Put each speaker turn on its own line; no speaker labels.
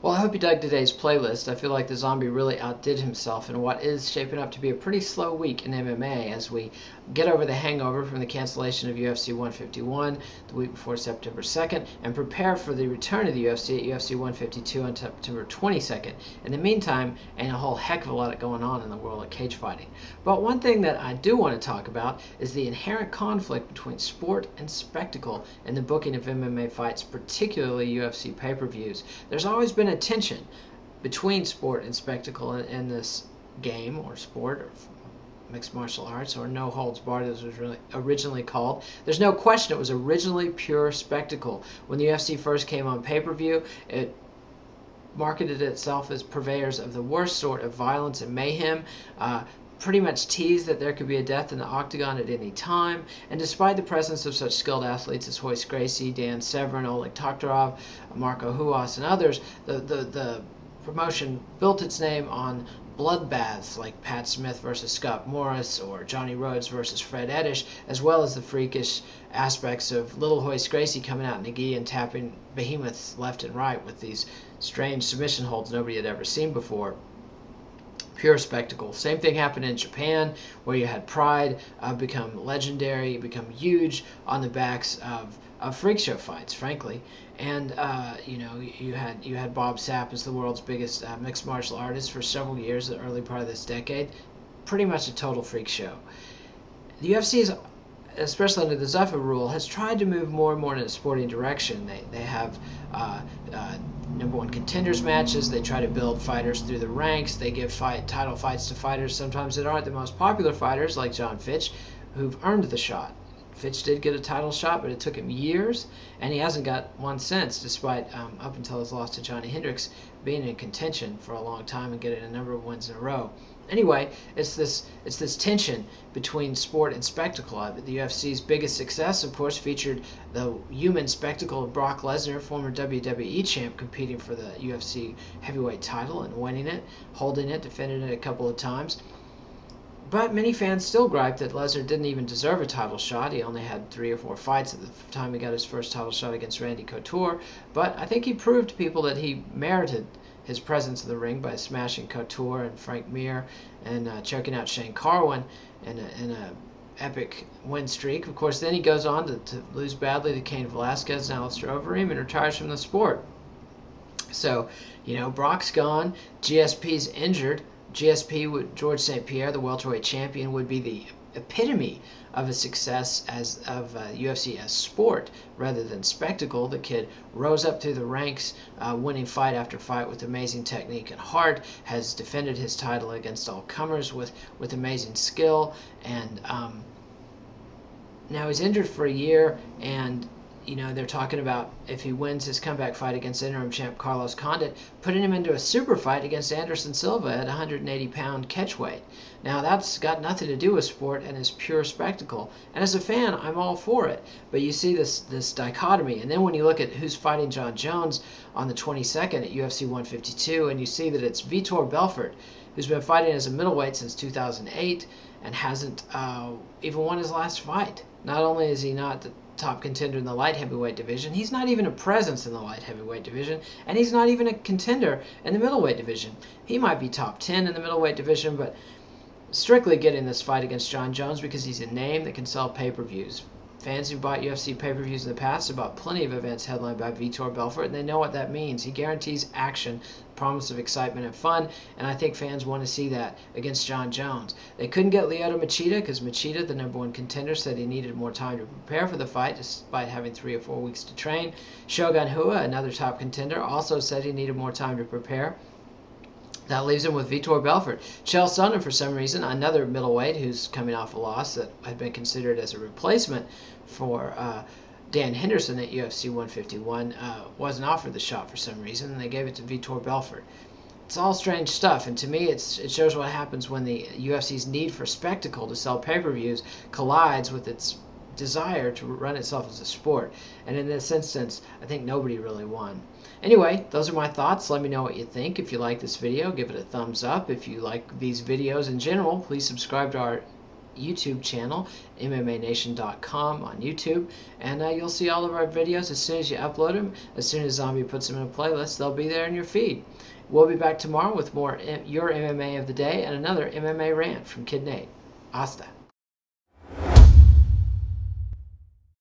Well, I hope you dug today's playlist. I feel like the zombie really outdid himself in what is shaping up to be a pretty slow week in MMA as we get over the hangover from the cancellation of UFC 151 the week before September 2nd and prepare for the return of the UFC at UFC 152 on September 22nd. In the meantime, ain't a whole heck of a lot going on in the world of cage fighting. But one thing that I do want to talk about is the inherent conflict between sport and spectacle in the booking of MMA fights, particularly UFC pay-per-views. There's always been a tension between sport and spectacle in this game or sport or mixed martial arts, or no holds barred as it was really originally called. There's no question it was originally pure spectacle. When the UFC first came on pay-per-view, it marketed itself as purveyors of the worst sort of violence and mayhem, pretty much teased that there could be a death in the octagon at any time, and despite the presence of such skilled athletes as Royce Gracie, Dan Severn, Oleg Taktarov, Marco Huas, and others, the promotion built its name on bloodbaths like Pat Smith versus Scott Morris or Johnny Rhodes versus Fred Eddish, as well as the freakish aspects of little Royce Gracie coming out in the gi and tapping behemoths left and right with these strange submission holds nobody had ever seen before. Pure spectacle. Same thing happened in Japan, where you had Pride become legendary, become huge on the backs of freak show fights, frankly. And you had Bob Sapp as the world's biggest mixed martial artist for several years, the early part of this decade. Pretty much a total freak show. The UFC is, especially under the Zuffa rule, has tried to move more and more in a sporting direction. They have number one contenders matches. They try to build fighters through the ranks. They give title fights to fighters sometimes that aren't the most popular fighters, like John Fitch, who've earned the shot. Fitch did get a title shot, but it took him years, and he hasn't got one since, despite up until his loss to Johnny Hendricks being in contention for a long time and getting a number of wins in a row. Anyway, it's this tension between sport and spectacle. The UFC's biggest success, of course, featured the human spectacle of Brock Lesnar, former WWE champ, competing for the UFC heavyweight title and winning it, holding it, defending it a couple of times. But many fans still gripe that Lesnar didn't even deserve a title shot. He only had 3 or 4 fights at the time he got his first title shot against Randy Couture. But I think he proved to people that he merited his presence in the ring by smashing Couture and Frank Mir and choking out Shane Carwin in a epic win streak. Of course, then he goes on to lose badly to Cain Velasquez and Alistair Overeem and retires from the sport. So, Brock's gone. GSP's injured. GSP, George St. Pierre, the welterweight champion, would be the epitome of a success of UFC as sport rather than spectacle. The kid rose up through the ranks, winning fight after fight with amazing technique and heart, has defended his title against all comers with amazing skill, and now he's injured for a year, and they're talking about if he wins his comeback fight against interim champ Carlos Condit, putting him into a super fight against Anderson Silva at 180-pound catchweight. Now, that's got nothing to do with sport and is pure spectacle. And as a fan, I'm all for it. But you see this dichotomy. And then when you look at who's fighting John Jones on the 22nd at UFC 152, and you see that it's Vitor Belfort, who's been fighting as a middleweight since 2008 and hasn't even won his last fight. Not only is he not the top contender in the light heavyweight division, he's not even a presence in the light heavyweight division, and he's not even a contender in the middleweight division. He might be top 10 in the middleweight division, but strictly getting this fight against John Jones because he's a name that can sell pay-per-views. Fans who bought UFC pay-per-views in the past have bought plenty of events headlined by Vitor Belfort, and they know what that means. He guarantees action, promise of excitement and fun, and I think fans want to see that against John Jones. They couldn't get Lyoto Machida because Machida, the number one contender, said he needed more time to prepare for the fight despite having 3 or 4 weeks to train. Shogun Rua, another top contender, also said he needed more time to prepare. That leaves him with Vitor Belfort. Chael Sonnen, for some reason, another middleweight who's coming off a loss that had been considered as a replacement for Dan Henderson at UFC 151, wasn't offered the shot for some reason, and they gave it to Vitor Belfort. It's all strange stuff, and to me it shows what happens when the UFC's need for spectacle to sell pay-per-views collides with its desire to run itself as a sport. And in this instance, I think nobody really won. Anyway, those are my thoughts. Let me know what you think. If you like this video, give it a thumbs up. If you like these videos in general, please subscribe to our YouTube channel, MMANation.com on YouTube, and you'll see all of our videos as soon as you upload them. As soon as Zombie puts them in a playlist, they'll be there in your feed. We'll be back tomorrow with more Your MMA of the Day and another MMA rant from Kid Nate. Hasta.